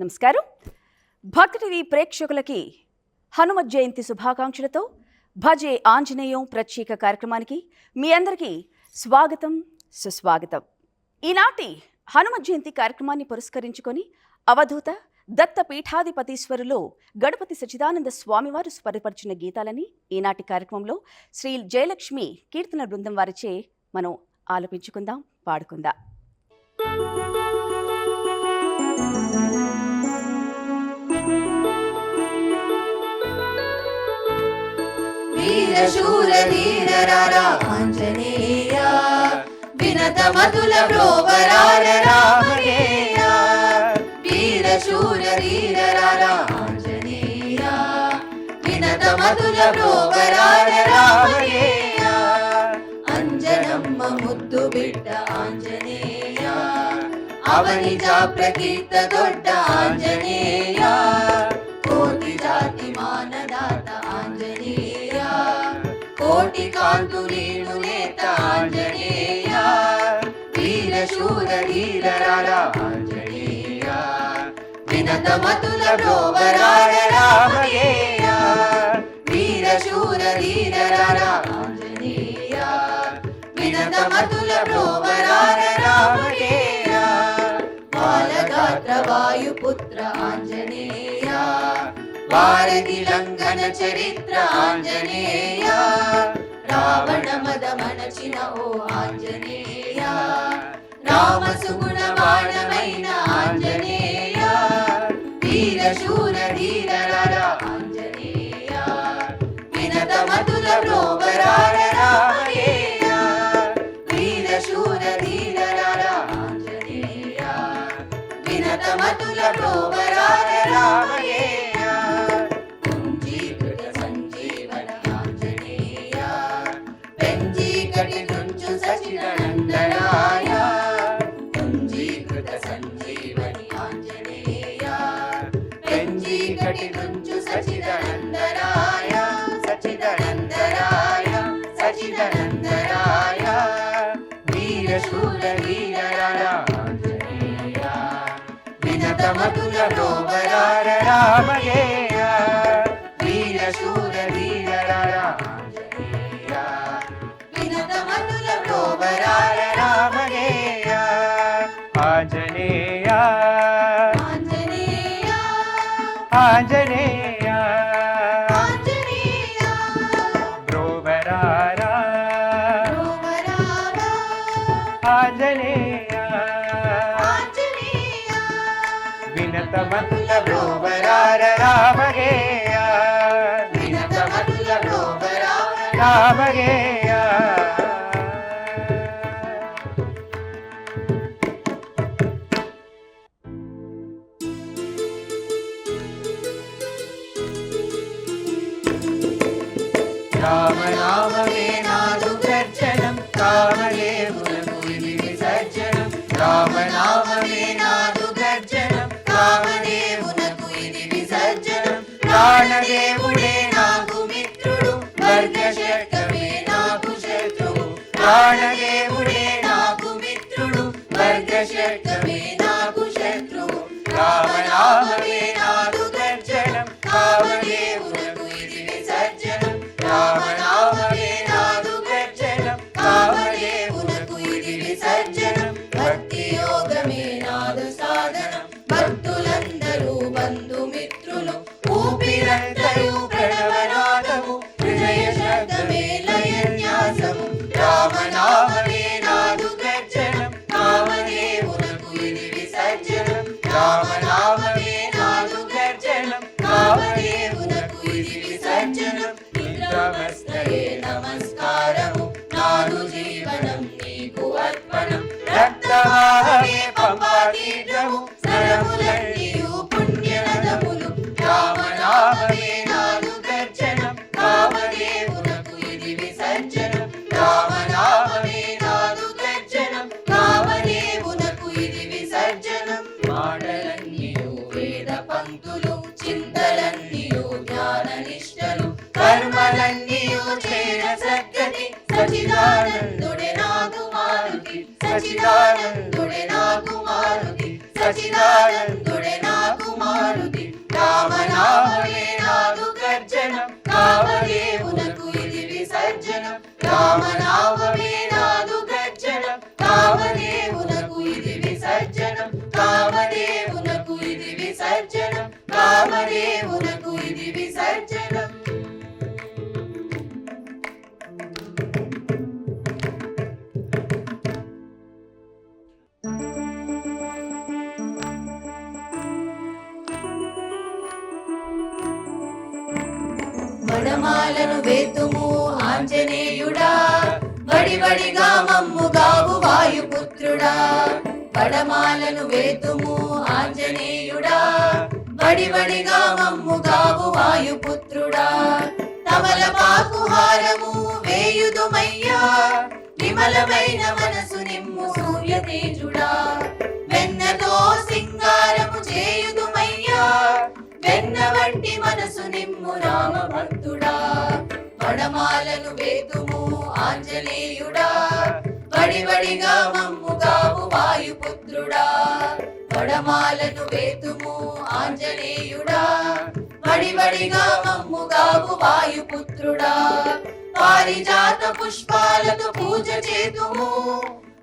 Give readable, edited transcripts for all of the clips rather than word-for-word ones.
నమస్కారం. భక్తి టీవీ ప్రేక్షకులకి హనుమత్ జయంతి శుభాకాంక్షలతో భజే ఆంజనేయం ప్రత్యేక కార్యక్రమానికి మీ అందరికీ స్వాగతం, సుస్వాగతం. ఈనాటి హనుమత్ జయంతి కార్యక్రమాన్ని పురస్కరించుకొని అవధూత దత్త పీఠాధిపతీశ్వరులో గణపతి సచ్చిదానంద స్వామివారు స్వరపరిచిన గీతాలని ఈనాటి కార్యక్రమంలో శ్రీ జయలక్ష్మి కీర్తన బృందం వారిచే మనం ఆలపించుకుందాం, పాడుకుందాం. వీర శూర ధీర రారా ఆంజనేయ, వినత మధుల బ్రోవరార రామయ్య. వీర శూర ధీర రారా ఆంజనేయ, వినత మధుల బ్రోవరార రామయ్య. అంజనమ్మ ముద్దు బిడ్డ ఆంజనేయ, అవని జాప్రకీర్త దొడ్డ ఆంజనేయ. కోటి జాతి మానదాత ఆంజనేయ, కోటి కాంతులీను నేత ఆంజనేయ. వీర శూర ధీర రారా ఆంజనేయ, వినత మతుల బ్రోవరార రామయ్య. వీర శూర ధీర రారా ఆంజనేయ, వినత మతుల బ్రోవరార రామయ్య. బాలగాత్ర వాయుపుత్ర ఆంజనేయ, వారధి లంఘన చరిత్ర ఆంజనేయ. రావణ మద మనచిన ఓ ఆంజనేయ, రామ సుగుణ బాణమైన ఆంజనేయ. వీర శూర ధీర రారా ఆంజనేయ, వినత మతుల బ్రోవరార రామయ్య. వీర శూర ధీర రారా ఆంజనేయ, వినత మతుల బ్రోవరార రామయ్య. సచిదానందరాయ సచిదానందరాయ సచిదానందరాయ. వీర శూర ధీర రారా ఆంజనేయ, వినత మధుల బ్రోవరార రామయ్య. వీర శూర ధీర రారా ఆంజనేయ, వినత మధుల బ్రోవరార రామయ్య. ఆంజనేయ ఆంజనేయ ఆంజనేయ ఆంజనేయ, బ్రోవరార బ్రోవరార ఆంజనేయ ఆంజనేయ. వినత మతుల బ్రోవరార రామయ్య, వినత మతుల బ్రోవరార రామయ్య. రామనామమే నాదు గర్జనం, కామదేవులకు ఇది విసర్జనం. రామనామమే నాదు గర్జనం, కామదేవులకు ఇది విసర్జనం. ప్రాణదేవుడే నాకు మిత్రుడు, వర్గశక్తమే నాకు శత్రువు. ప్రాణదేవుడే నాకు మిత్రుడు, వర్గశక్తమే నాకు శత్రువు. రామనామమే నాదు గర్జనం, కామదేవులకు ఇది విసర్జనం. రామనామమే నాదు గర్జనం, కామదేవులకు ఇది విసర్జనం. భక్తి యోగమే నాదు సాధనం, భక్తులందరూ బంధుమిత్రులు. ఊపిరంతయు ప్రణవనాదము, హృదయ శబ్దమే లయన్యాసము. రామనామమే నాదు గర్జనం, కామదేవులకు ఇది విసర్జనం. రామనామమే నాదు గర్జనం, కామదేవులకు ఇది విసర్జనం. నిద్రావస్థయే నమస్కారము, నాదు జీవనం నీకు అర్పణం. రక్తవాహే పంపాతీర్థము, సరములన్నీయు పుణ్యనదములు. రామనామమే నాదు గర్జనం, కామదేవులకు ఇది విసర్జనం. రామనామమే నాదు గర్జనం, కామదేవులకు ఇది విసర్జనం. మాటలన్నీయు వేద పంక్తులు, చింతలన్నీయు జ్ఞాన నిష్టలు. కర్మలన్నీయు చేర సద్గతి, సచిదానందుడే నాకు మారుతి. సచిదానందుడే నాకు మారుతి, సచిదానందుడే నాకు పడమాలను వేతుము ఆంజనేయుడా, వడివడిగా మమ్ముగావు వాయుపుత్రుడా. పడమాలను వేతుము ఆంజనేయుడా, వడివడిగా మమ్ముగావు వాయుపుత్రుడా. తమలపాకు హారము వేయుదుమయ్యా, విమలమైన మనసు నిమ్ము సూర్య తేజుడా. వెన్నతో సింగారము చేయుదుమయ్యా, వెన్న వంటి మనసు నిమ్ము రామ భక్తుడా. పడమాలను వేతుము ఆంజనేయుడా, వడివడిగా మమ్ముగావు వాయుపుత్రుడా. పడమాలను వేతుము ఆంజనేయుడా, వడివడిగా మమ్ముగావు వాయుపుత్రుడా. పారిజాత పుష్పాలతో పూజ చేతుము,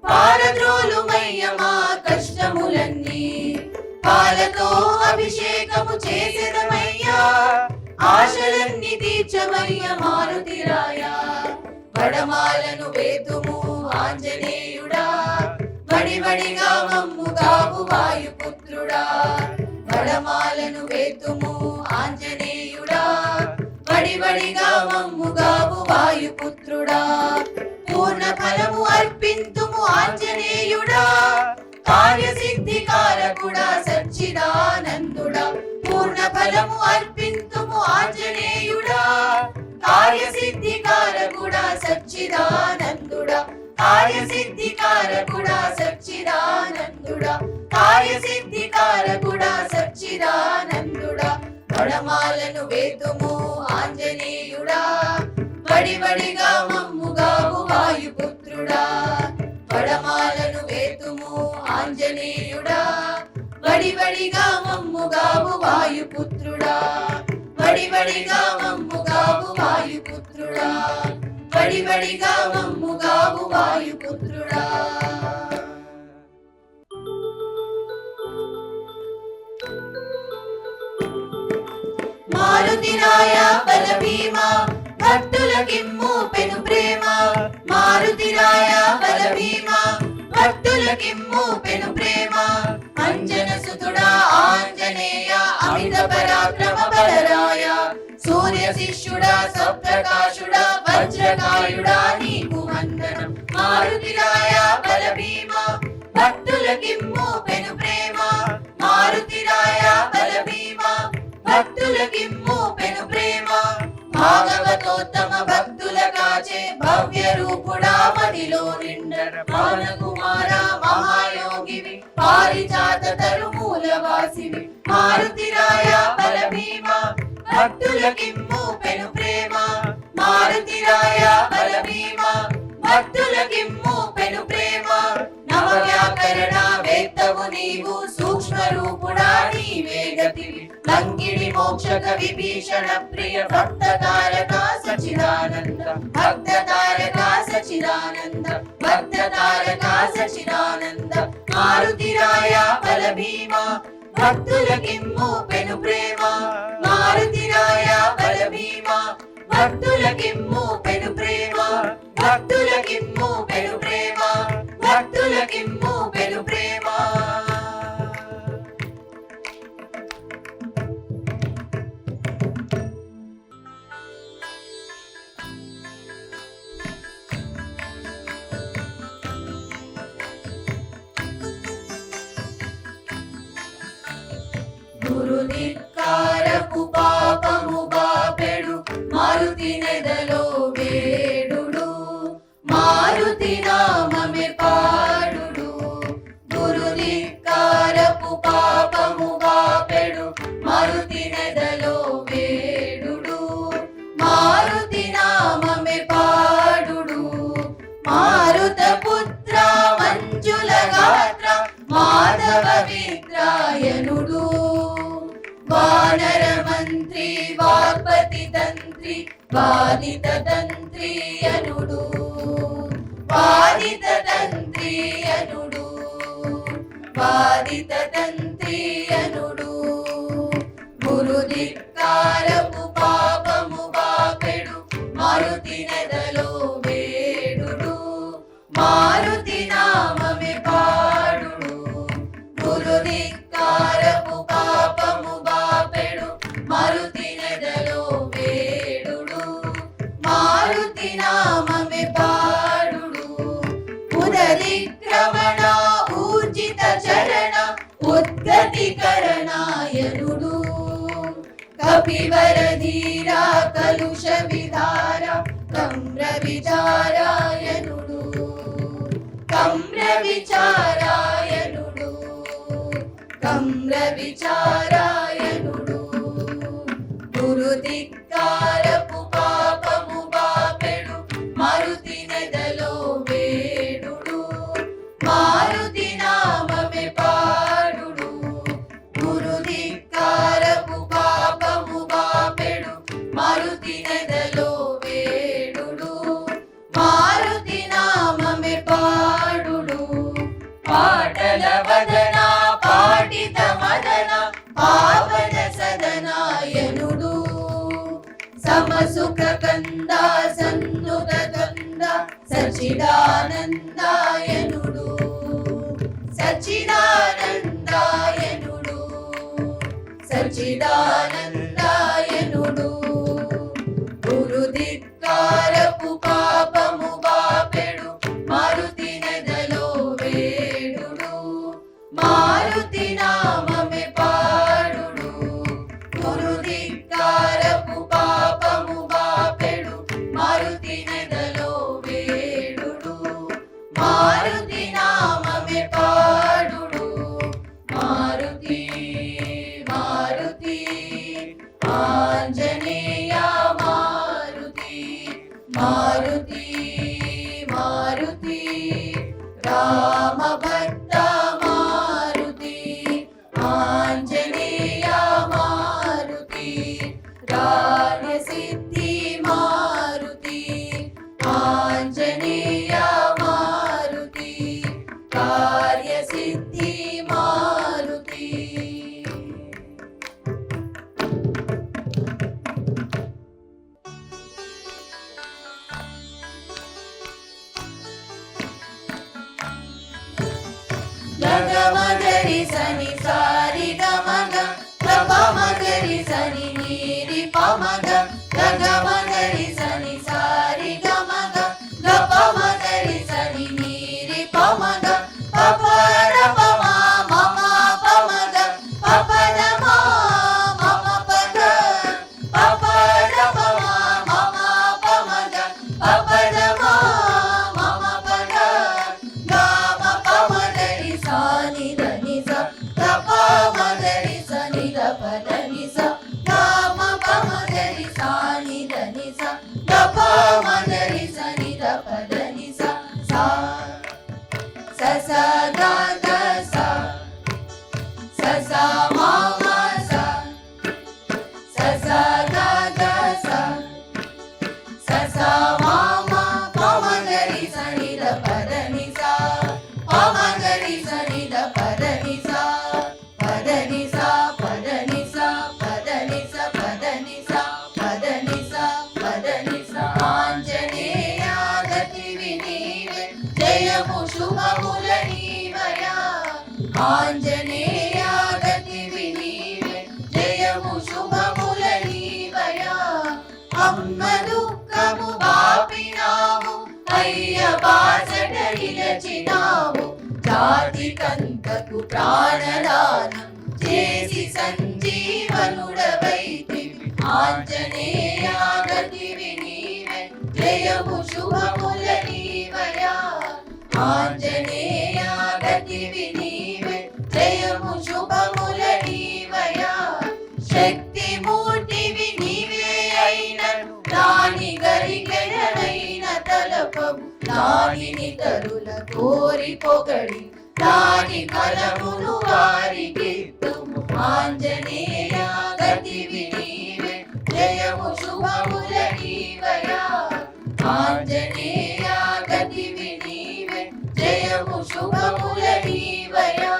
పారద్రోలుమయ్య మా కష్టములన్నీ. పాలతో అభిషేకము చేసెదమయ్యా, ఆశలన్నీ తీర్చమయ్య మారుతిరాయ. పడమాలను వేతుము ఆంజనేయుడా, వడివడిగా మమ్ముగావు వాయుపుత్రుడా. పడమాలను వేతుము ఆంజనేయుడా, వడివడిగా మమ్ముగావు వాయుపుత్రుడా. పూర్ణ ఫలము అర్పింతుము ఆంజనేయుడా, కార్యసిద్ధికారకుడా సచ్చిదానందుడా. పూర్ణ ఫలము అర్పింతుము ఆంజనేయుడా, కార్యసిద్ధికారకుడా సచ్చిదానందుడా. కార్యసిద్ధికారకుడా సచ్చిదానందుడా, కార్యసిద్ధికారకుడా సచ్చిదానందుడా. పడమాలను వేతుము ఆంజనేయుడా, వడివడిగా మమ్ముగావు వాయుపుత్రుడా. పడమాలను వేతుము ఆంజనేయుడా, వడివడిగా మమ్ముగావు వాయుపుత్రుడా. వడివడిగా మమ్ముగావు వాయుపుత్రుడా, వడివడిగా మమ్ముగావు వాయుపుత్రుడా. మారుతిరాయ బలభీమా, భక్తులకిమ్ము పెను ప్రేమ. మారుతిరాయ బలభీమా, భక్తులకిమ్ము పెను ప్రేమ. అంజన సుతుడా ఆంజనేయ, అమిత పరాక్రమ బలరాయ. సూర్య శిష్యుడా సప్రకాశుడా, వజ్రకాయుడా నీకు వందనం. మారుతిరాయ బలభీమా, భక్తులకిమ్ము పెను ప్రేమ. మారుతిరాయ బలభీమా, భక్తులకిమ్ము పెను ప్రేమ. భాగవతోత్తమ భక్తుల కాచే భవ్య రూపుడా, మదిలో నిండర పవన కుమార మహాయోగివి. పారిజాత తరుమూలవాసివి. మారుతిరాయ బలభీమా, భక్తులకిమ్ము పెను ప్రేమ. మారుతిరాయ బలభీమా, భక్తులకిమ్ము పెను ప్రేమ. నవ వ్యాకరణ వేత్తవు నీవు, సూక్ష్మ రూపుడా నీవే గతివి. లంకిడి మోక్షక విభీషణ ప్రియ, భక్త తారక సచిదానంద. భక్త తారక సచిదానంద, భక్త తారక సచిదానంద. మారుతిరాయ బలభీమా, భక్తులకిమ్ము పెను ప్రేమ. మారుతిరాయ బలభీమా, భక్తులకిమ్ము పెను ప్రేమ. భక్తులకిమ్ము పెను ప్రేమ, భక్తులకిమ్ము పెను ప్రేమ. గురుధిక్కారపు పాపము బాపెడు, మారుతి నెదలో వేడుడు. మారుతి నామమే పాడుడు. గురుధిక్కారపు పాపము బాపెడు, మారుతి నెదలో వేడుడు. మారుతి నామమే పాడుడు. మారుత పుత్ర మంజుల గాత్ర, మాధవ విద్రాయనుడు. వానర మంత్రి వాగ్పతి తంత్రి, వాదిత తంత్రి అనుడు. వాదిత తంత్రి అనుడు. వాదిత తంత్రి అనుడు. గురుధిక్కారపు పాపము బాపెడు, మారుతి నెదలో వేడుడు. మారుతి నామమే పాడుడు. గురుధిక్కారపు పాపము బాపెడు, మారుతి నెదలో వేడుడు. కపివరధీరా కలుష విధార కమ్ర విచారాయనుడు కమ్ర విచారాయనుడు కమ్ర విచారాయనుడు గురుధిక్కారపు పాపము బాపెడు మారుతి నెదలో వేడుడు మారుతి నామమే పాడుడు గురుధిక్కారపు పాపము బాపెడు మారుతి నెదలో వేడుడు మారుతి నామమే పాడుడు పాటల వదన పాటిత మదన పావన సదనాయనుడు సమసుఖ కంద సన్నుత కంద సచిదానందాయనుడు సచిదానందాయనుడు సచిదానందాయనుడు గురుధిక్కారపు పాపము బాపెడు మారుతి నెదలో వేడుడు మారుతి నామమే పాడుడు గురుధిక్కారపు పాపము బాపెడు మారుతి నెదలో వేడుడు మారుతి నామమే పాడుడు మారుతి మారుతి ఆంజనేయ మారుతి మారుతి మారుతి రామభక్త మారుతి ఆంజనేయ మారుతి రాజ్యసిద్ధి మారుతి ఆంజనేయ మారుతి కార్యసిద్ధి మారుతి గగమగరి సని సారి గమగ గపమగరి సని నీరి పమగ గగమగరి సని సారి గమగ గపమగరి సని నీరి పమగ పపర పమ మమ పమగ పపద మమ పద పపర పమ మమ పమగ పపద మమ పద గమ పమగరి సాని దని స గపమగరి సని గపదని స గమ పమగరి సాని దని స గపమగరి సని గపదని స సా స స గ గ స స స మ మ స స స గ గ స స స మ మ పమగరి సని గపదని స పమగరి సని గపదని స పదని స పదని స పదని స పదని స పదని స పదని స ఆంజనేయ గతివి నీవే జయము శుభముల నీవయా ఆంజనేయ గతివి నీవే జయము శుభముల నీవయా అమ్మ దుఃఖము బాపినావు అయ్య బాసట నిలచినావు జాతి కంతకు ప్రాణదానం చేసి సంజీవనుడవైతివి ఆంజనేయ గతివి నీవే జయము శుభముల నీవయా ఆంజనేయ గతివి నీవే జయము శుభముల నీవయా శక్తి మూర్తివి నీవే అయినను దాని గరికెడనైన తలపము దానిని తరుల కోరి పొగడి దాని ఫలమును వారికి ఆంజనేయ గతివి నీవే జయము శుభముల నీవయా ఆంజనేయ గతివి నీవే జయము శుభముల నీవయా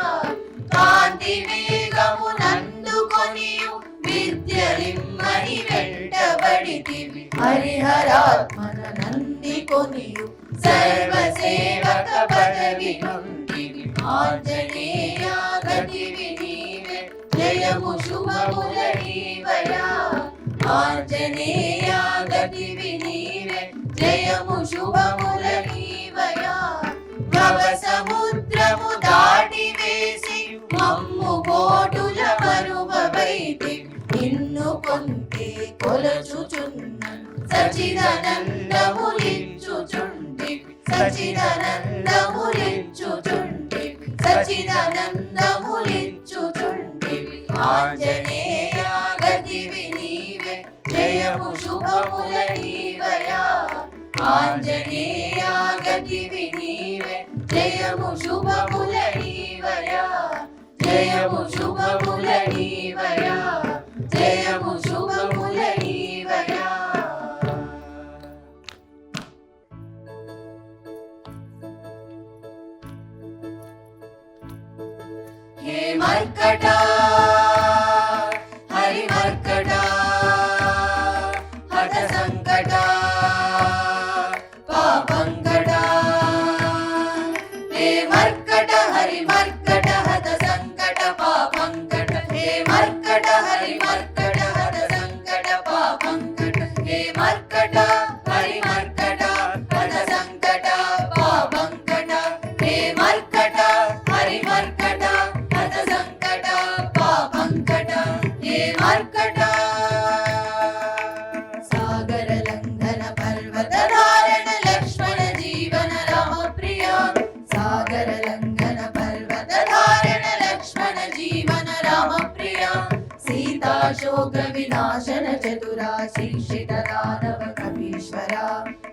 కాంతి వేగము నందుకొనియు విద్యలిమ్మని వెంటబడితివి హరిహరాత్మన నందికొనియు సర్వసేవక పదవి నుండివి ఆంజనేయ గతివి నీవే జయము శుభముల నీవయా ఆంజనేయ గతివి నీవే జయము శుభముల నీవయా భవ సముద్రము దాటి వేసి మమ్ము కోటుల మరువబైతి నిన్ను కొంతే కొలచుచున్న సచిదానందములిచ్చుచుండి సచిదానందములిచ్చుచుండి సచిదానందములిచ్చుచుండి ఆంజనేయ గతివి నీవే జయము శుభముల నీవయా ఆంజనేయ గతివి నీవే జయము శుభముల నీవయా జయము శుభముల నీవయా జయము శుభముల నీవయా హే మర్కట హరి మర్కట హఠ సంకట పాపంకట హే మర్కట హరి మర్కట హఠ సంకట పాపంకట హే మర్కట హరి మర్కట హఠ సంకట పాపంకట హే మర్కట హరి మర్కట హఠ సంకట పాపంకట హే మర్కట హరి మర్కట హఠ సంకట పాపంకట హే మర్కట సాగర లంఘన పర్వత ధారణ లక్ష్మణ జీవన రామ ప్రియ సాగర లంఘన పర్వత ధారణ లక్ష్మణ జీవన రామ ప్రియ సీతాశోక వినాశన చతురా శిక్షిత దానవ కపీశ్వర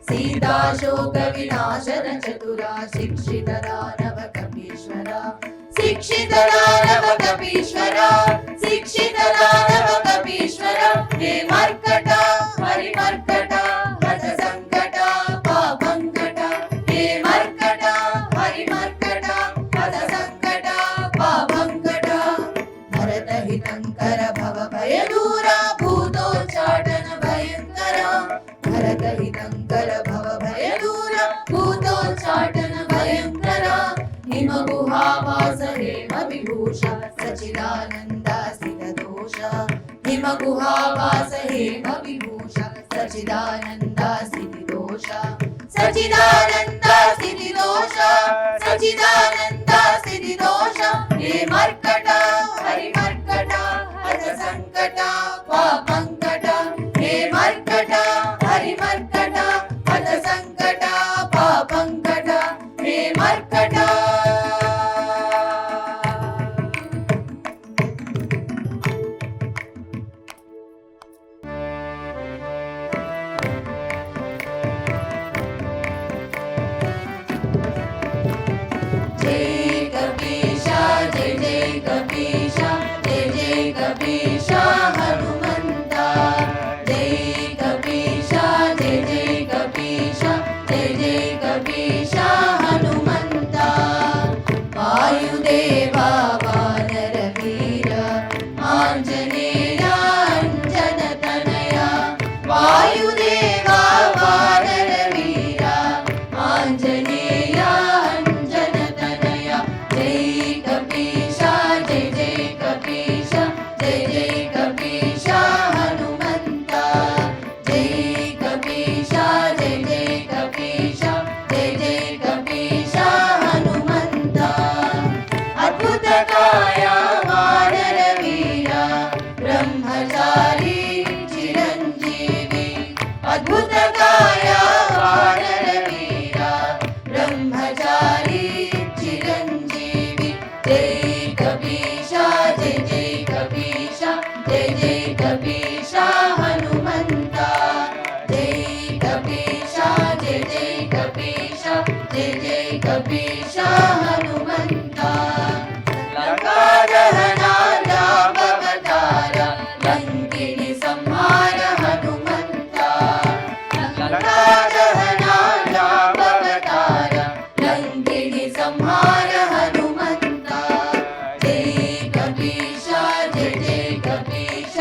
సీతాశోక వినాశన చతురా శిక్షిత దానవ కపీశ్వర శిక్షిత దానవ కపీశ్వర శిక్షిత దానవ కపీశ్వర హే మర్కట హరి మర్కట హఠ సంకట పాపంకట హే మర్కట హరి మర్కట హఠ సంకట పాపంకట భరత హితంకర భవ భయ దూర భూతోచ్చాటన భయంకర భరత హితంకర భవ భయ దూర భూతోచ్చాటన భయంకర హిమ గుహావాస హేమ విభూష సచిదానంద స్థిత దోష హిమ గుహావాస హేమ విభూష సచిదానంద స్థితి దోష సచిదానంద స్థితి దోష సచిదానంద స్థితి దోష హే మర్కట హరి మర్కట హఠ సంకట పాపంకట హే మర్కట హరి మర్కట హఠ సంకట పాపంకట హే మర్కట జై కపీశ జై జై కపీశ జై జై కపీశ హనుమంత జై కపీశ జై జై కపీశ జై జై కపీశ హనుమంత వాయుదేవా వానర వీర ఆంజనేయ అంజన తనయ వాయుదేవా వానర వీర ఆంజనేయ అంజన తనయ జై కపీశ జై జై కపీశ జై జై కపీశ హనుమంత జై కపీశ జై జై కపీశ జై జై కపీశ హనుమంత అద్భుతకాయ వానర వీర బ్రహ్మచారి చిరంజీవి అద్భుతకాయ వానర వీర బ్రహ్మచారి చిరంజీవి జై కపీశ జై జై కపీశ జై జై కపీశ హనుమంత జై కపీశ జై జై కపీశ జై జై కపీశ హనుమంత లంకా దహన రామవతార లంకిని సంహార హనుమంత లంకా దహన రామవతార లంకిని సంహార హనుమంత జై కపీశ జై జై కపీశ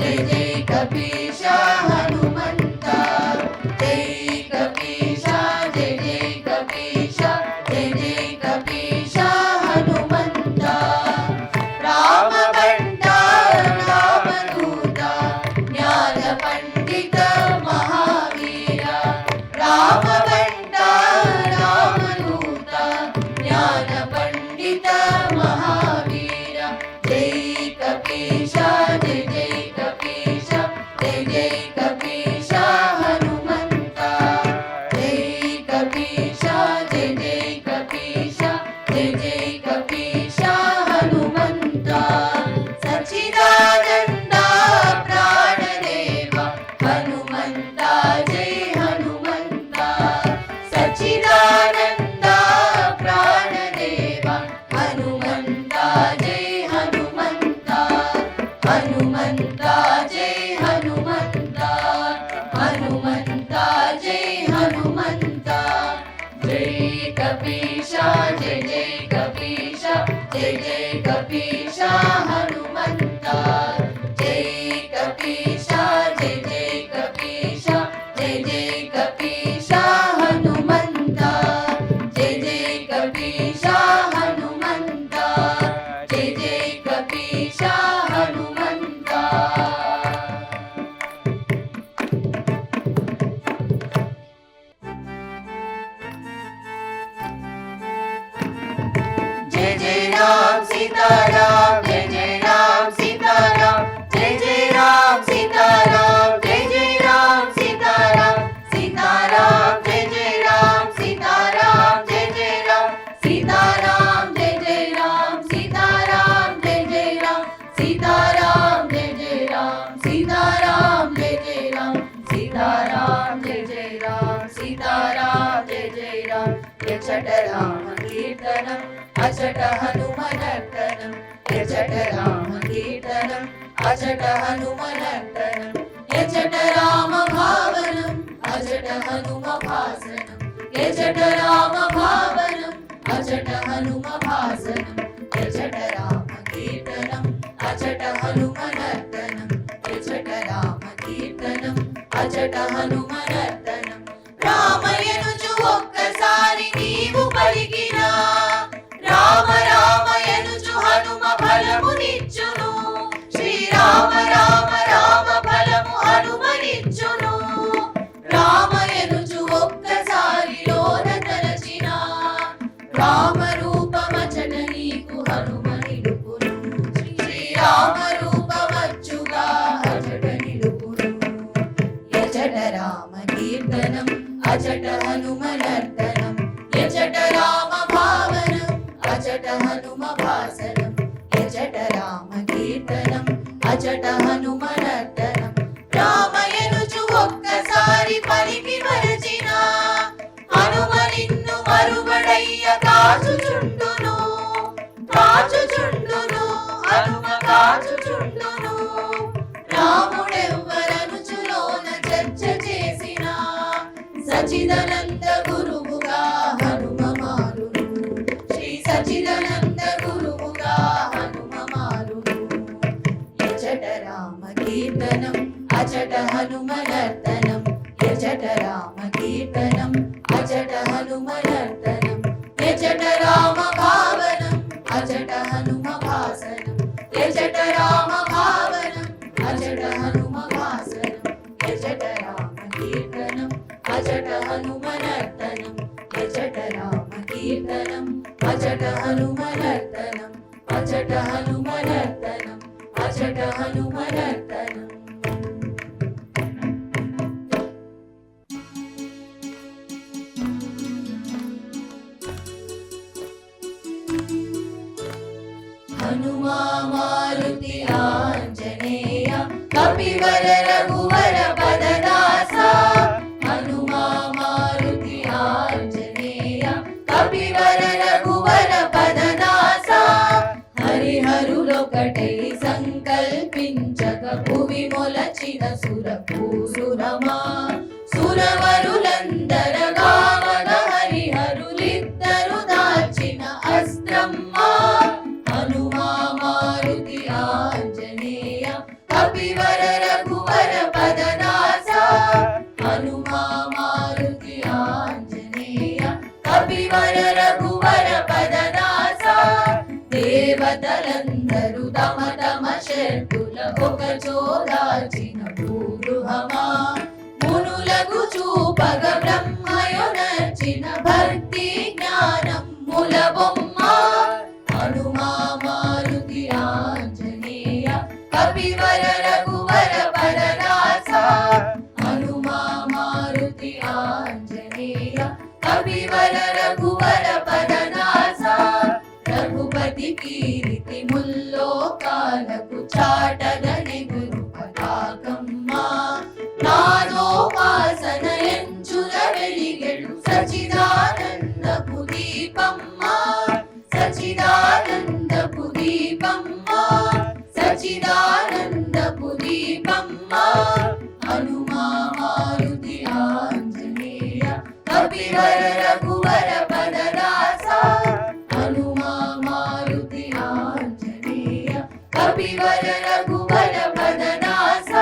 జై జై కపీశ హనుమంత జై కపీశ జై జై కపీశ జై జై కపీశ హనుమంత రామబంట రామదూత జ్ఞాన పండిత మహావీర రామబంట రామదూత జ్ఞాన పండిత మహావీర జై కపీశ జై జై కపీశ అచట రామ కీర్తనం అచట హనుమనర్తనం ఎచట రామ కీర్తనం అచట హనుమనర్తనం ఎచట రామ భావనం అచట హనుమ భాసనం ఎచట రామ భావనం అచట హనుమ భాసనం ఎచట రామ కీర్తనం అచట హనుమనర్తనం ఎచట రామ కీర్తనం అచట హనుమనర్తనం రామయనుచు ఒక్కసారి నీవు పలికినా రామ రామయనుచు హనుమ ఫలమునిచ్చును శ్రీరామ రామ రామ ఫలము హనుమనిచ్చును రామయనుచు ఒక్కసారి లోన తలచిన రామ రూపమచట నీకు హనుమ నిలుపును శ్రీరామ రూపమచ్చుగా అచట నిలుపును యచట రామ కీర్తనం అచట హనుమనర్తనం యచట రామ భావనం అచట హనుమ భాసనం యచట రామ కీర్తనం అచట హనుమనర్తనం రామయనుచు ఒక్కసారి పలికి మరచిన హనుమ నిన్ను మరువడయ్య కాచుచుండును కాచుచుండును హనుమ కాచుచుండును రాముడెవ్వరనుచులోన చర్చ చేసిన సచిదానంద గురువుగా హనుమ మారును శ్రీ సచిదానంద గురువుగా హనుమ మారును యచట రామ కీర్తనం అచట హనుమనర్తనం యచట రామ కీర్తనం అచట హనుమనర్తనం యచట రామ భావనం అచట హనుమ భాసనం యచట రామ భావనం అచట హనుమ భాసనం యచట రామ కీర్తనం అచట హనుమనర్తనం యచట రామ కీర్తనం అచట హనుమనర్తనం అచట హనుమనర్తనం అచట హనుమనర్తనం హనుమా మారుతి ఆంజనేయ కపివర రఘువర పదదాస హనుమా మారుతి ఆంజనేయ కపివర రఘువర పదదాస హరిహరులొకటై సంకల్పించక భువి మొలచిన సురపూసురమా సురవరులందర గావగ హరిహరులిద్దరు దాల్చిన అస్త్రమ్మా హనుమా మారుతి ఆంజనేయ కపివర రఘువర పదదాస హనుమా మారుతి ఆంజనేయ కపివర రఘువర పదదాస దేవతలందరూ తమ తమ శక్తుల ఒక చోదాచిన భూగృహమా మునులకు చూపగ బ్రహ్మయు నర్చిన భక్తి జ్ఞానం ముల బొమ్మ హనుమా మారుతి ఆంజనేయ కపివర రఘువర పదదాస హనుమా మారుతి ఆంజనేయ కపివర రఘువర పదదాస రఘుపతి కీర్తి ముల్లోకాలకు చాటగనెగురు పతాకమ్మా నాదోపాసన ఎంచుల వెలిగెడు సచిదానందపు దీపమ్మా సచిదానందపు దీపమ్మా సచిదానందపు దీపమ్మా హనుమా మారుతి ఆంజనేయ కపివర రఘువర పదదాస హనుమా మారుతి ఆంజనేయ కపివర రఘువర పదదాస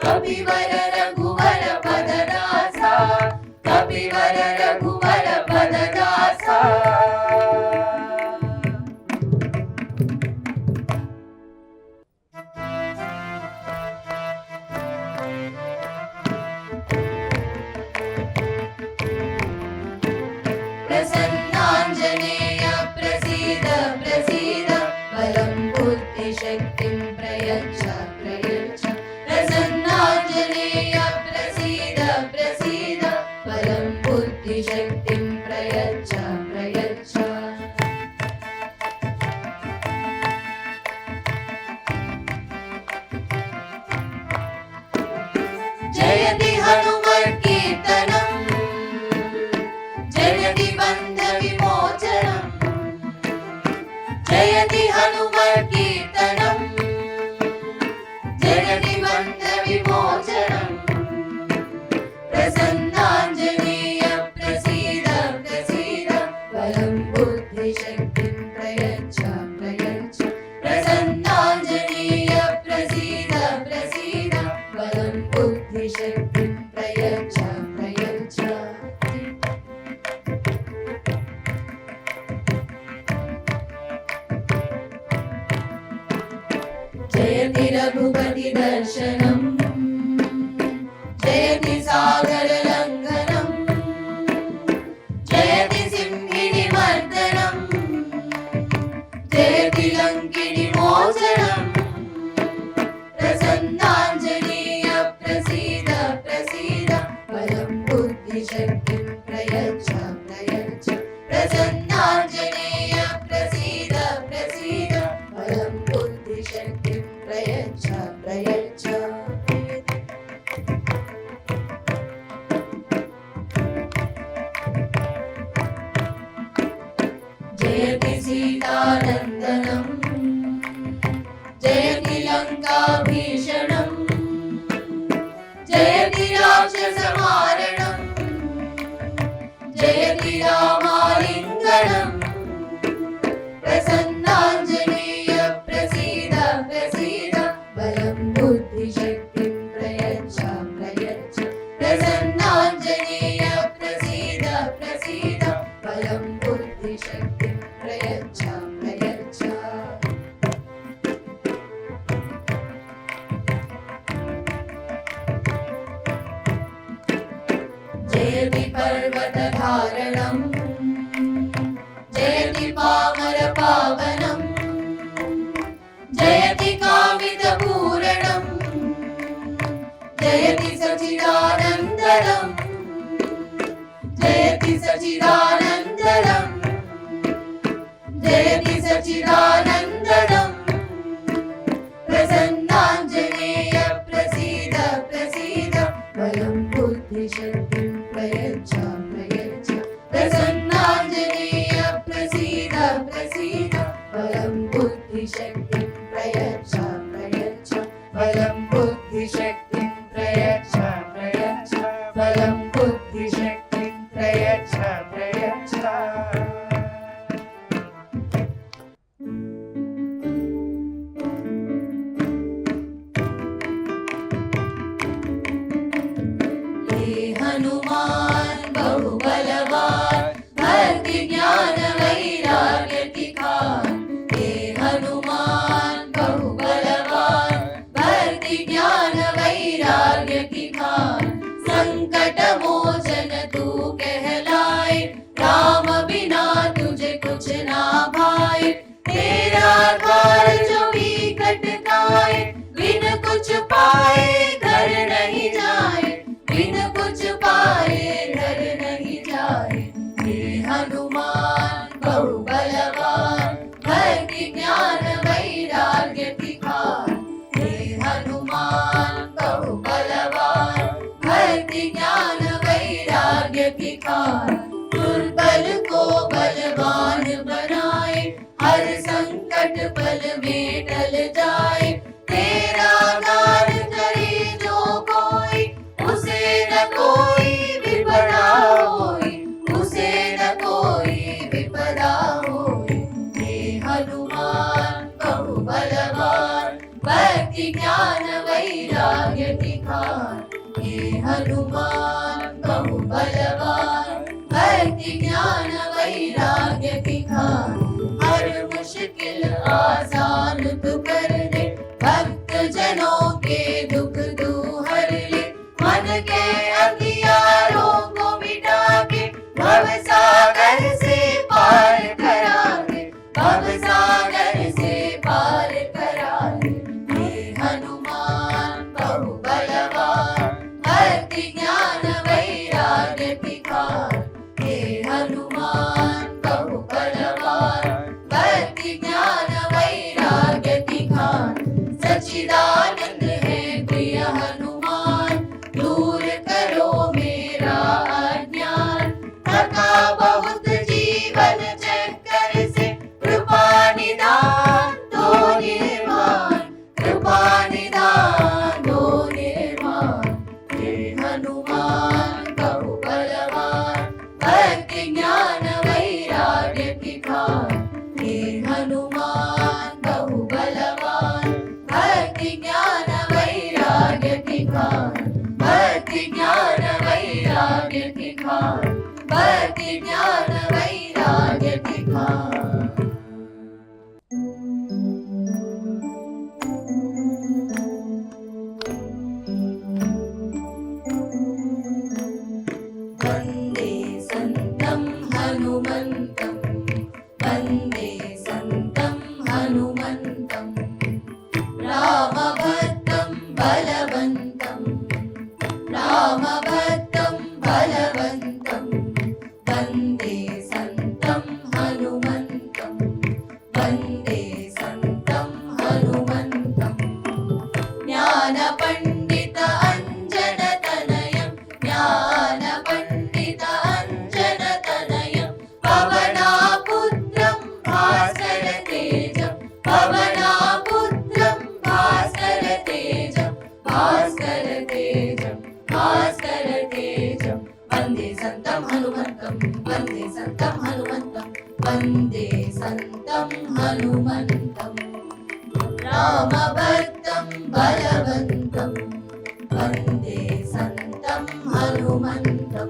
కపివర రఘువర పదదాస కపివర రఘువర పదదాస प्रसन्नाञ्जनेय प्रसीद प्रसीद बलं बुद्धिशक्तिं प्रयच्छ प्रयच्छ प्रसन्नाञ्जनेय प्रसीद प्रसीद बलं बुद्धिशक्तिं प्रयच्छ प्रयच्छ जयति हनुमत्कीर्तनम् जयति बन्ध प्रयच्छ प्रयच्छ जयति सीतानन्दनम् जयति लङ्काभीषणम् जयति राक्षसमारणम् जयति रामालिङ्गनम् प्रसन्नाञ्जनेय प्रसीद प्रसीद बलं बुद्धिशक्तिं प्रयच्छ प्रयच्छ प्रसन्नाञ्जनेय प्रसीद प्रसीद बलं बुद्धिशक्तिं प्रयच्छ प्रयच्छ जयति पर्वतधारणम् जयति पामरपावनम् जयति कामितपूरणम् जयति सच्चिदानन्दनम् जयति सच्चिदानन्दनम् जयति सच्चिदानन्दनम् प्रसन्नाञ्जनेय प्रसीद प्रसीद बलं बुद्धिशक्तिं प्रयच्छ प्रयच्छ प्रसन्नाञ्जनेय प्रसीद प्रसीद बलं बुद्धिशक्तिं प्रयच्छ प्रयच्छ बलं बुद्धिशक्तिं प्रयच्छ प्रयच्छ बलं बुद्धिशक्तिं प्रयच्छ प्रयच्छ हे हनुमान बहुबलवान भक्ति ज्ञान वैराग्य दिखान हे हनुमान बहुबलवान भक्ति ज्ञान वैराग्य दिखान संकट मोचन तू कहलाए राम बिना तुझे कुछ ना भाए तेरा द्वार जो विकट गाए बिन कुछ पाए घर नहीं जाए बिन कुछ पाए घर नहीं जाए हे हनुमान बहुबलवान भक्ति ज्ञान वैराग्य दिखान हे हनुमान बहुबलवान भक्ति ज्ञान वैराग्य दिखान दुर्बल को बलवान बनाए हर संकट पल में टल जाए तेरा गान करे जो कोई उसे न कोई विपदा होई उसे न कोई विपदा होई हे हनुमान बहुबलवान भक्ति ज्ञान वैराग्य दिखान हे हनुमान बहुबलवान भक्ति ज्ञान वैराग्य दिखान हर मुश्किल आसान तू कर दे भक्त जनों के दुख तू हर ले मन के अंधियारों को मिटा के भव सागर से पार करा दे भव सागर से पार करा दे हे हनुमान बहुबलवान भक्ति ज्ञान वैराग्य दिखान हे हनुमान बहुबलवान भक्ति ज्ञान वैराग्य दिखान सच्चिदानंद है प्रिय हनुमान दूर करो मेरा अज्ञान थका बहुत जीवन चक्कर से कृपा निदान दो निर्माण कृपा निदान दो निर्माण हे हनुमान बहुबलवान भक्ति ज्ञान वैराग्य दिखान हे हनुमान बहुबलवान भक्ति ज्ञान वैराग्य दिखान भक्ति ज्ञान वैराग्य दिखान भक्ति ज्ञान वैराग्य दिखान वन्दे सन्तं हनुमन्तं वन्दे सन्तं हनुमन्तं रामभक्तं बलवन्तं रामभक्तं बलवन्तं वन्दे सन्तं हनुमन्तं वन्दे सन्तं हनुमन्तं ज्ञानपण्डित अञ्जनतनयं ज्ञानपण्डित अञ्जनतनयं पवनापुत्रं भास्करतेजं पवनापुत्रं भास्करतेजं भास्करतेजं भास्करतेजं वन्दे सन्तं हनुमन्तं वन्दे सन्तं हनुमन्तं वन्दे सन्तं हनुमन्तं रामभक्तं बलवन्तं वन्दे सन्तं हनुमन्तं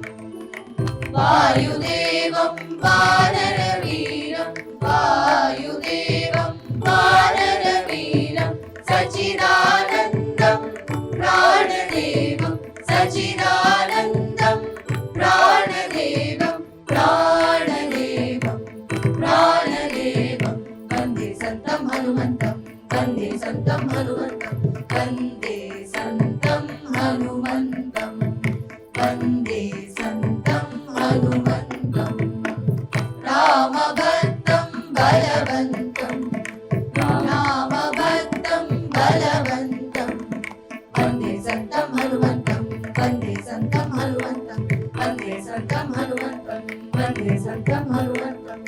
वायुदेवं वानरवीरं वायुदेवं वानरवीरं सच्चिदानन्दं प्राणदेवं सच्चिदानन्दं प्राणदेवं प्राणदेवं प्राणदेवं वन्दे सन्तं हनुमन्तं वन्दे सन्तं हनुमन्तं वन्दे सन्तं हनुमन्तं वन्दे सन्तं हनुमन्तं रामभक्तं बलवन्तं रामभक्तं बलवन्तं वन्दे सन्तं हनुमन्तं वन्दे सन्तं हनुमन्तं वन्दे सन्तं हनुमन्तं वन्दे सन्तं हनुमन्तं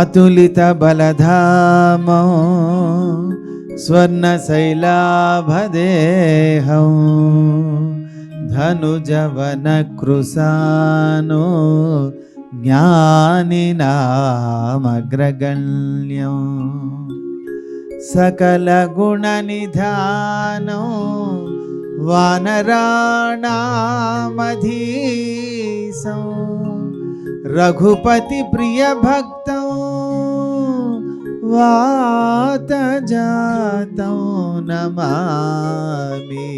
अतुलित बलधामो स्वर्णशैलाभदेहं धनुजवनकृशानो ज्ञानिनामग्रगण्यो सकलगुणनिधानो वानराणामधीशो रघुपति प्रिय भक्तों वातजातों नमामि।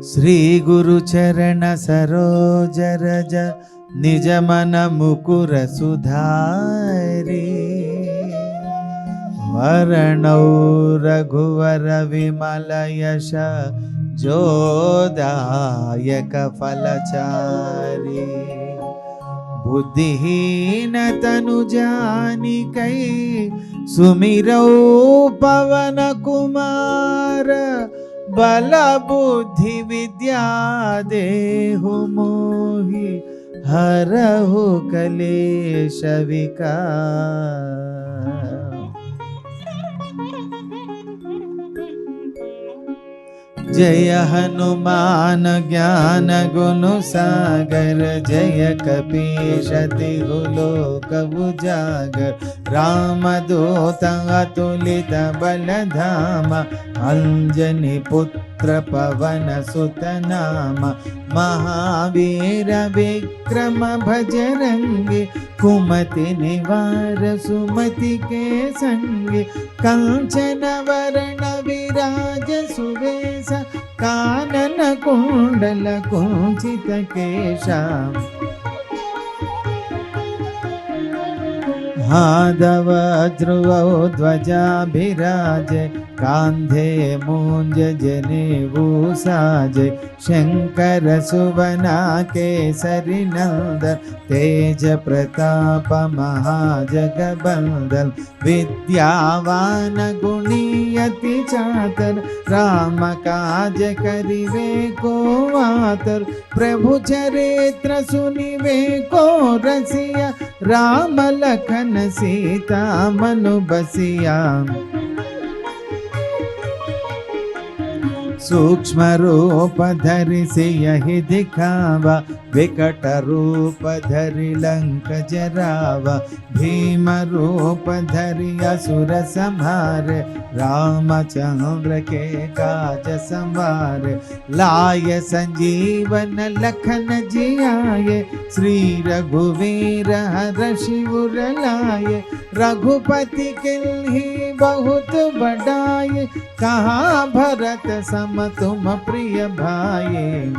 श्री गुरु चरण सरोज रज निज मन मुकुर सुधारी वरणौ रघुवर विमल यश जोदायक फलचारी बुद्धिहीन तनु जानिकै सुमिरौ पवन कुमार बल बुद्धि विद्या देहु मोहि हरहु कलेश विकार। जय हनुमान ज्ञान गुण सागर जय कपीश तिहु लोक उजागर रामदूत अतुलित बलधाम अंजनी पुत्र पवन सुत नाम महावीर विक्रम भजरंगी कुमति निवार सुमति के संगी कंचन वरण विराज सुवेश कानन कुंडल कुंचित केशा हादव ध्रुवौ ध्वजा विराजे कांधे मूंज जनेऊ साजे शंकर सुवना केसरी नंदन तेज प्रताप महाजगबंदन विद्यावान गुणियति चातर राम काज करिवे को आतर प्रभु चरित्र सुनिवे को रसिया राम लखन सीता मनु बसिया सूक्ष्म रूप धरि सियहि दिखावा विकट रूप धरि लंक जरावा भीम रूप धरि असुर संहारे रामचंद्र के काज संवारे लाय संजीवन लखन जियाए श्री रघुवीर हरषि उर लाए रघुपति किन्ही बहुत बढ़ाए कहाँ भरत सम राम तुम प्रिय भाई।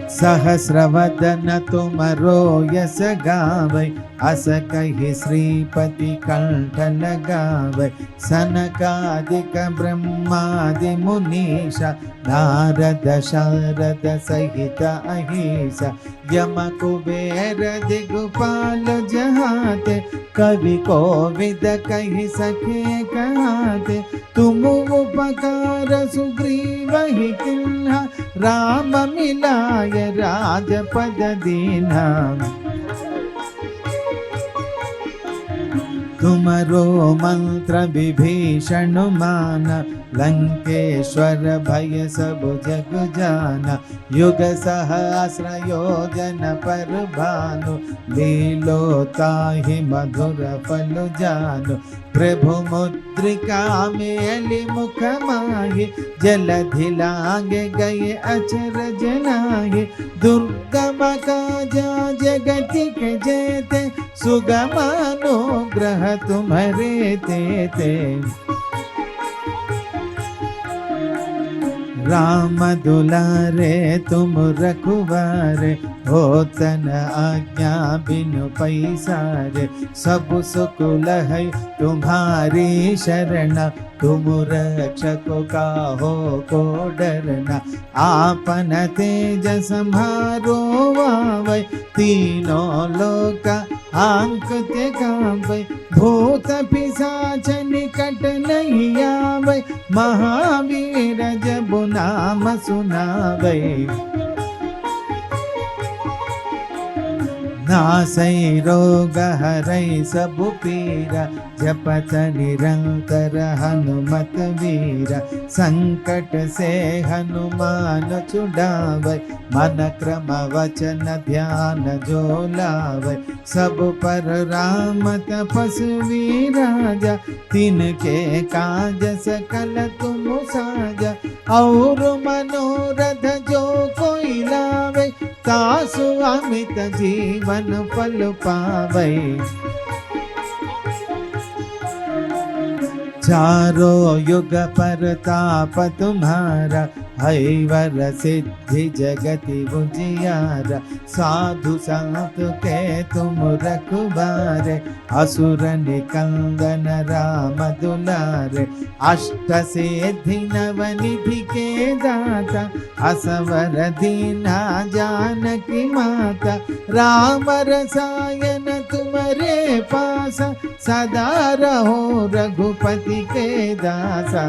सहस्रवदन तुमरो यस गावै, अस कहि श्रीपति कंठ लगावै। सनकादिक ब्रह्मादि मुनीषा, नारद शारद सहित अहिसा। यम कुबेर दिगपाल जहाते, कवि कोविद कहि सके कहाते। तुम उपकार सुग्रीव ही किन्हा, राम मिलाय राजपद दीन्हा। तुमरो मंत्र विभीषण माना, लंकेश्वर भय सब जग जाना। युग सहस्र योजन पर भानु, लीलो ताहि मधुर फल जानु। प्रभु मुद्रिका मेलि मुख माहि, जलधि लांघे गए अचरज नाहि। दुर्गम काजा जगति के जेते, सुगम अनुग्रह तुम्हारे तेते। राम दुलारे तुम रखुवारे, होतन आज्ञा बिनु पैसारे। सब सुख लहै तुम्हारी शरणा, तुम रक्षक काहो को डरना। आपन तेज सम्हारो आवै, तीनों लोक आंकते कांपै। भूत पिशाच निकट नहीं आवै, महावीर जब नाम सुनावै। नासै रोग हरै सब पीरा, जपत निरंतर हनुमत वीरा। संकट से हनुमान छुड़ावै, मन क्रम वचन ध्यान जो लावै। सब पर राम तपस्वी राजा, तिनके काज सकल तुम साजा। और मनोरथ जो कोई लावै, तासु अमित जीवन फल पावै। चारों युग परताप तुम्हारा, हैवर सिद्धि जगति उजियारा। साधु संत के तुम रखवारे, असुर निकंदन राम दुलारे। अष्ट सिद्धि नवनिधि के दाता, असवर दीना जानकी माता। राम रसायन तुम्हारे पासा, सदा रहो रघुपति के दासा।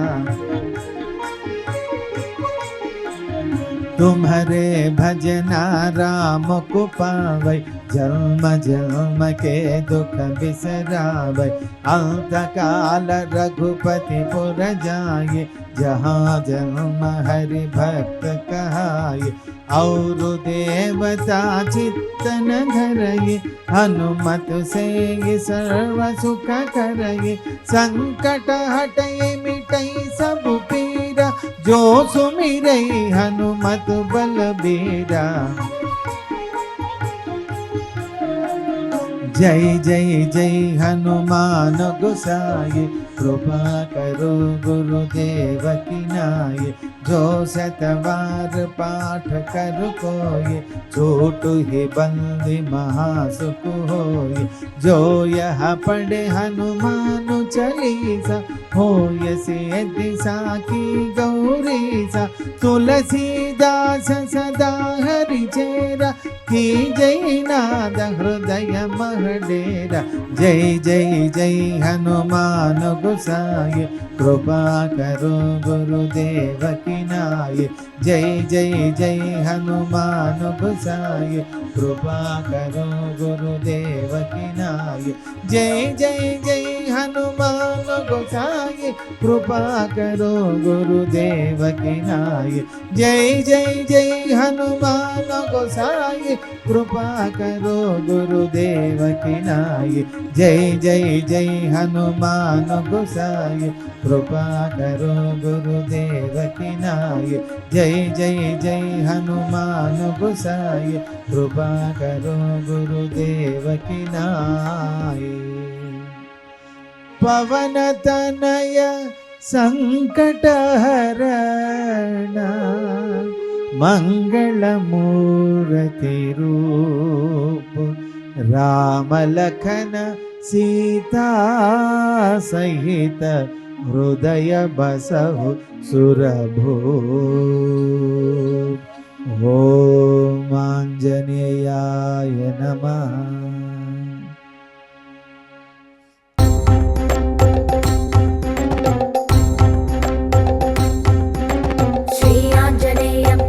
तुम्हारे भजना राम को पावै, जन्म जन्म के दुख बिसरावै। अंत काल रघुपति पुर जाये, जहाँ जन्म हरि भक्त कहाये। और देवता चित्तन धरये, हनुमत से सर्व सुख करये। संकट हटय मिटई सब पीरा, जो सुमिरै हनुमत बलबीरा। जय जय जय हनुमान गोसाई, कृपा करो गुरुदेव की नाय। जो शतवार पाठ कर कोय, छोट ही बंदी महासुख होय। जो यह पढ़े हनुमान चालीसा, होय सिद्धि साखी गौरीसा। तुलसीदास सदा हरि चेरा, की जय नाद हृदय मह डेरा। जय जय जय हनुमान गोसाई, कृपा करो गुरुदेव की नाय। जय जय जय हनुमान गोसाई, कृपा करो गुरुदेव की नाय। जय जय जय हनुमान गोसाई, कृपा करो गुरुदेव की नाय। जय जय जय हनुमान गोसाई, कृपा करो गुरुदेव की नाय। जय जय जय हनुमान गोसाई, कृपा करो गुरुदेव की नाय। जय जय जय हनुमान गोसाई, कृपा करो गुरुदेव की नाय। पवन तनय ಸಂಕಟಹರಣ ಮಂಗಳಮೂರ್ತಿ ರೂಪ ರಾಮಲಖನ ಸೀತಾ ಸಹಿತ ಹೃದಯ ಬಸಹು ಸುರಭೋ ಓಂ ಆಂಜನೇಯಾಯ ನಮಃ.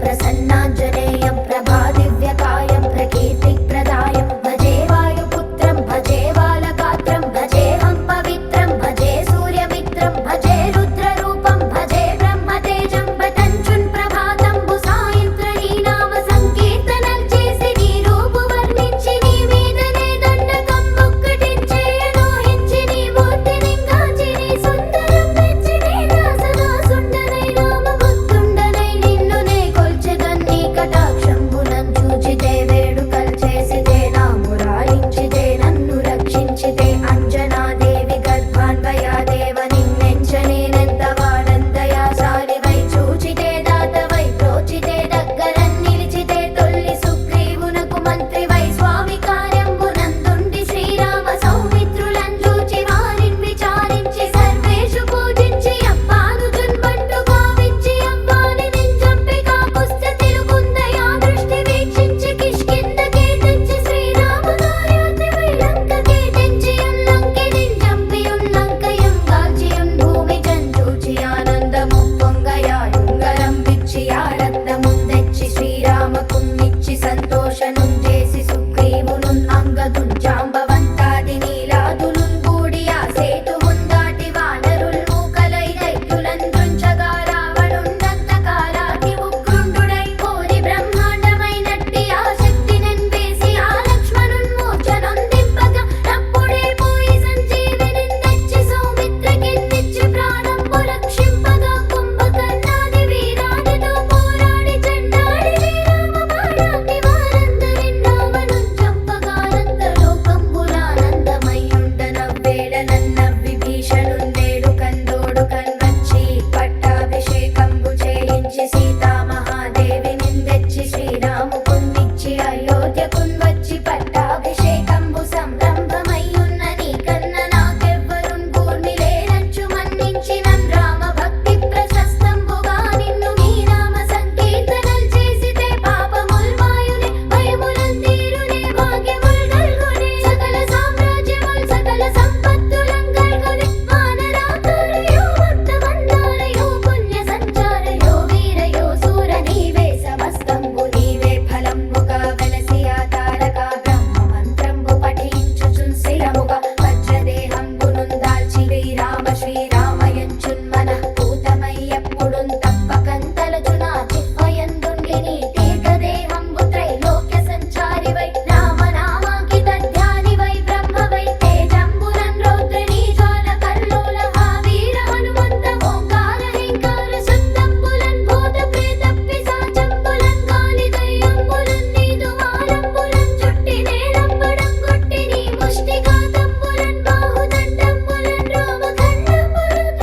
प्रसन्नाञ्जनेयं प्रभादिव्यकायं प्रकीर्तिप्रदायं भजे वायुपुत्रं भजे बालगात्रं भजेऽहं पवित्रं भजे सूर्यमित्रं भजे रुद्ररूपं भजे ब्रह्मतेजं पतञ्चुन् ప్రభాతంబు సాయంత్రనీ నామ సంకీర్తనం చేసి నీ రూపు వర్ణించి నీ మీదనే దండకం ఒక్కటించేయనోహించి నీ మూర్తిని కాంచి నీ సుందరం మెచ్చి నీ దాసదాసుండనై నామ భక్తుండనై నిన్ను నే కొల్చెదన్ నీ కటాక్షంబునం చూచితే వేడుకల్ చేసితే నామురాయించితే నన్ను రక్షించితే అంజనాదేవి గర్భాన్వయాదేవ నిన్నెంచనేనెంత వాడంతయాశాలివై చూచితే దాతవై ప్రోచితే దగ్గరన్ నిలిచితే తొల్లి సుగ్రీవునకు మంత్రివై స్వామి కార్యంబునందుండి శ్రీరామ సౌమిత్రులను చూచి వారిని విచారించి సర్వేషు పూజించి అప్పాను జున్బంటు గావించి అవ్వాని నింజంపి కాపుస్త తిరుగుందయా దృష్టి వీక్షించి కిష్కిందకే తెచ్చి శ్రీరామ కార్యార్థమై లంకకే తెంచి ఉన్నంకి నింజంపి ఉన్నంకయం గాల్చియున్ భూమి జంచూచి ఆనందము పొంగయా యుంగరం విచ్చి ఆనందముందెచ్చి శ్రీరామకున్నిచ్చి సంతోషనుం చేసి సుగ్రీవునున్ అంగదున్ జాంబవంతాది నీలాదులున్ కూడి ఆ సేతువున్ దాటి వానరుల్ మూకలై దైత్యులన్ దృంచగా రావణుండంత కాలాతి ఉగ్రుండుడై కోరి బ్రహ్మాండమైనట్టి ఆ శక్తినెన్ వేసి ఆ లక్ష్మణున్ మూర్ఛనొందింపగా అప్పుడే పోయి సంజీవినిన్ తెచ్చి సౌమిత్రకిన్నిచ్చి ప్రాణంబు రక్షింపగా కుంభకర్ణాది వీరాదితో పోరాడి చెండాడి శ్రీరామ బాణాగ్ని వారందరిన్ రావణున్ చంపగానంత లోకంబులానందమయ్యుండనవ్వేళనన్న విభీషణున్ వేడుకందోడు కన్వచ్చి పట్టాభిషేకంబు చేయించి సీతామహాదేవినిన్ తెచ్చి శ్రీరాముకున్నిచ్చి అయోధ్యకున్ వచ్చి పట్టాభిషేకంబు సంరంభమయ్యున్న నీకన్న నాకెవ్వరున్ కూర్మిలేనచ్చు మన్నించినన్ రామ భక్తి ప్రశస్తంబుగా నిన్ను నీ నామ సంకీర్తనల్ చేసితే పాపముల్ మాయునే భయములన్ తీరునే భాగ్యముల్ గల్గునే సకల సామ్రాజ్యముల్ సకల సంపత్తులం గల్గునే వానరాకారయో భక్తమందారయో పుణ్య సంచారయో వీరయో శూర నీవే సమస్తంబు నీవే ఫలంబుగా వెలసి ఆ తారక బ్రహ్మ మంత్రంబు పఠించుచున్ స్థిరముగా వజ్రదేహంబునున్ దాల్చి శ్రీరామ శ్రీరామయంచున్ మనఃపూతమై ఎప్పుడున్ తప్పకన్ తలచునా చిహ్వయందుండి నీ దీర్ఘదేహంబు త్రైలోక్య సంచారివై రామనామాంకిత ధ్యానివై బ్రహ్మవై తేజంబులన్ రౌద్రిణీ జ్వాల కల్లోల హా వీర హనుమంత ఓంకార హేంకార శబ్దంబులన్ భూత ప్రేత పిశాచంబులన్ గాలి దయ్యంబులన్ నీదు వారంబులన్ చుట్టి నేలంబడం కొట్టి నీ ముష్టిఘాతంబులన్ బాహుదండంబులన్ రోమఖండంబులన్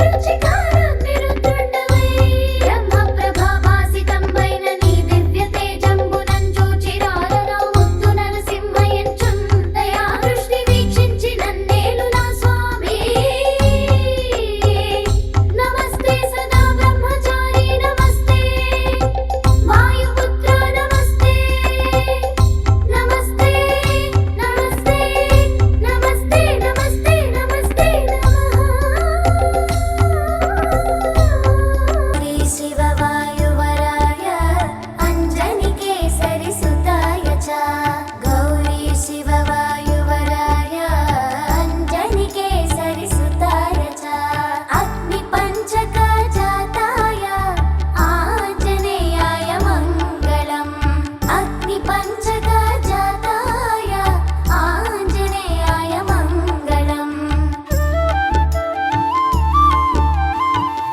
రుచికారాగ్ని రుద్రుండవై బ్రహ్మ ప్రభాభాసితంబైన నీ దివ్య తేజంబునన్ చూచి రారలో ముద్దు నరసింహయంచున్ దయా దృష్టి వీక్షించి నన్నేలు నా స్వామి నమస్తే సదా బ్రహ్మచారి నమస్తే వాయుపుత్ర నమస్తే నమస్తే నమస్తే నమస్తే నమస్తే నమస్తే నమః శివవాయువరాయ అంజనికేసరి సుతాయ చ గౌరీ శివవాయువరాయ అంజనికేసరి సుతాయ చ అగ్ని పంచక జాతాయ ఆంజనేయాయ మంగళం అగ్ని పంచక జాతాయ ఆంజనేయాయ మంగళం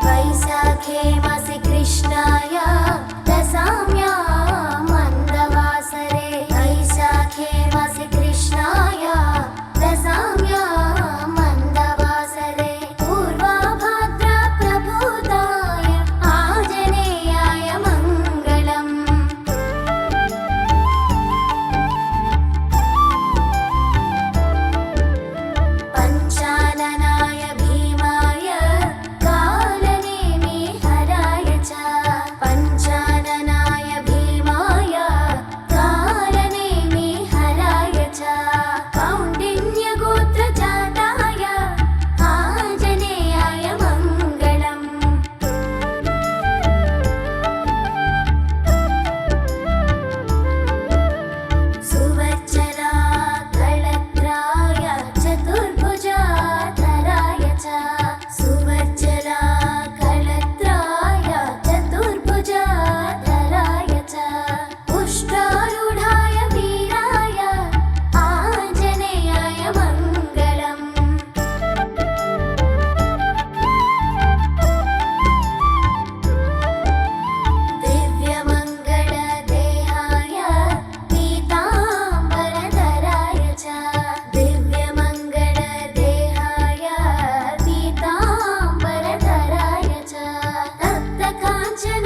వైశాఖే మాసి కృష్ణాయ దశామ్యాం మందవాసరే వైశాఖే మాసి కృష్ణాయ దశామ్యాం మందవాసరే పూర్వాభాద్ర ప్రభు काञ्चन